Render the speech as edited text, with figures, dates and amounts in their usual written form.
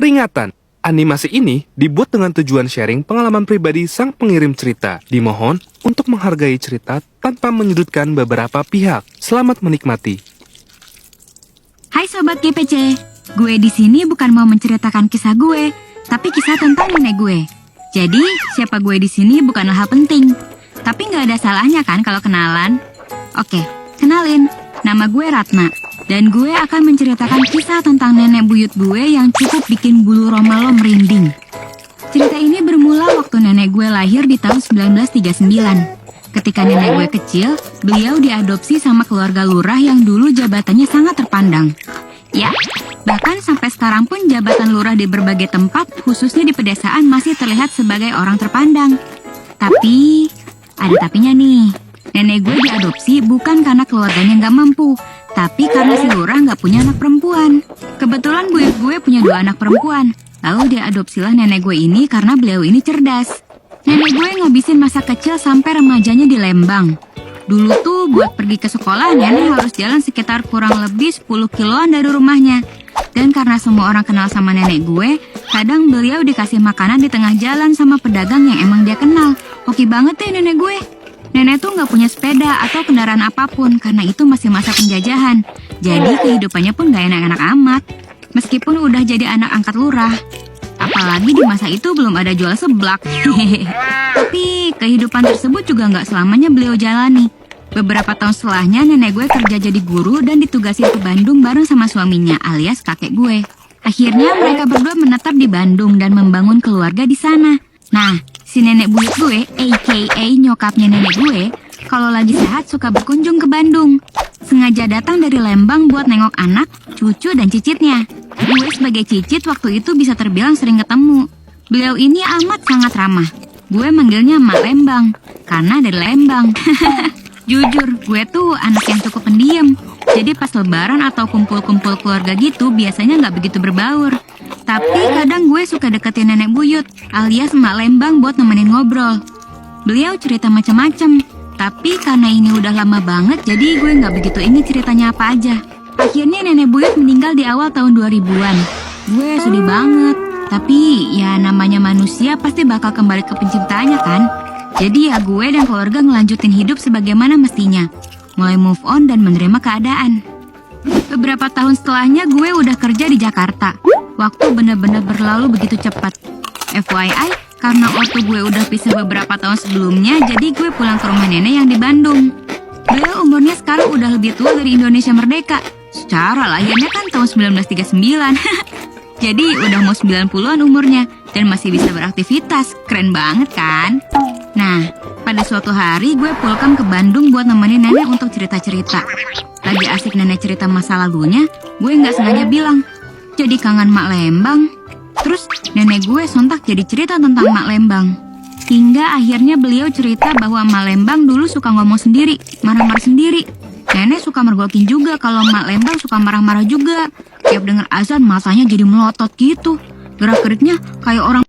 Peringatan, animasi ini dibuat dengan tujuan sharing pengalaman pribadi sang pengirim cerita. Dimohon untuk menghargai cerita tanpa menyudutkan beberapa pihak. Selamat menikmati. Hai Sobat GPC, gue di sini bukan mau menceritakan kisah gue, tapi kisah tentang nenek gue. Jadi, siapa gue di sini bukanlah hal penting. Tapi nggak ada salahnya kan kalau kenalan? Oke, kenalin. Nama gue Ratna. Dan gue akan menceritakan kisah tentang nenek buyut gue yang cukup bikin bulu roma lo merinding. Cerita ini bermula waktu nenek gue lahir di tahun 1939. Ketika nenek gue kecil, beliau diadopsi sama keluarga lurah yang dulu jabatannya sangat terpandang. Ya, bahkan sampai sekarang pun jabatan lurah di berbagai tempat, khususnya di pedesaan, masih terlihat sebagai orang terpandang. Tapi, ada tapinya nih. Nenek gue diadopsi bukan karena keluarganya nggak mampu, tapi karena si lurah nggak punya anak perempuan. Kebetulan buyut gue punya 2 anak perempuan. Lalu diadopsilah nenek gue ini karena beliau ini cerdas. Nenek gue ngabisin masa kecil sampai remajanya di Lembang. Dulu tuh buat pergi ke sekolah nenek harus jalan sekitar kurang lebih 10 kiloan dari rumahnya. Dan karena semua orang kenal sama nenek gue, kadang beliau dikasih makanan di tengah jalan sama pedagang yang emang dia kenal. Oke banget deh nenek gue. Nenek tuh nggak punya sepeda atau kendaraan apapun karena itu masih masa penjajahan. Jadi kehidupannya pun nggak enak-enak amat. Meskipun udah jadi anak angkat lurah. Apalagi di masa itu belum ada jual seblak. Tapi kehidupan tersebut juga nggak selamanya beliau jalani. Beberapa tahun setelahnya nenek gue kerja jadi guru dan ditugasin ke Bandung bareng sama suaminya alias kakek gue. Akhirnya mereka berdua menetap di Bandung dan membangun keluarga di sana. Nah, si nenek buyut gue, a.k.a. nyokapnya nenek gue, kalau lagi sehat suka berkunjung ke Bandung. Sengaja datang dari Lembang buat nengok anak, cucu, dan cicitnya. Gue sebagai cicit waktu itu bisa terbilang sering ketemu. Beliau ini amat sangat ramah. Gue manggilnya Mak Lembang, karena dari Lembang. Jujur, gue tuh anak yang cukup pendiam. Jadi pas lebaran atau kumpul-kumpul keluarga gitu biasanya nggak begitu berbaur. Tapi kadang gue suka deketin nenek buyut, alias Mak Lembang buat nemenin ngobrol. Beliau cerita macam-macam, tapi karena ini udah lama banget, jadi gue nggak begitu ingat ceritanya apa aja. Akhirnya nenek buyut meninggal di awal tahun 2000-an. Gue sedih banget, tapi ya namanya manusia pasti bakal kembali ke penciptanya kan. Jadi ya gue dan keluarga ngelanjutin hidup sebagaimana mestinya. Mulai move on dan menerima keadaan. Beberapa tahun setelahnya gue udah kerja di Jakarta. Waktu bener-bener berlalu begitu cepat. FYI, karena ortu gue udah pisah beberapa tahun sebelumnya, jadi gue pulang ke rumah nenek yang di Bandung. Beliau umurnya sekarang udah lebih tua dari Indonesia Merdeka. Secara lahirnya kan tahun 1939. Jadi udah mau 90-an umurnya dan masih bisa beraktivitas. Keren banget kan? Nah, pada suatu hari gue pulkam ke Bandung buat nemenin nenek untuk cerita-cerita. Lagi asik nenek cerita masa lalunya, gue nggak sengaja bilang, jadi kangen Mak Lembang. Terus nenek gue sontak jadi cerita tentang Mak Lembang. Hingga akhirnya beliau cerita bahwa Mak Lembang dulu suka ngomong sendiri, marah-marah sendiri. Nenek suka mergokin juga kalau Mak Lembang suka marah-marah juga. Tiap denger azan matanya jadi melotot gitu. Gerak-geriknya kayak orang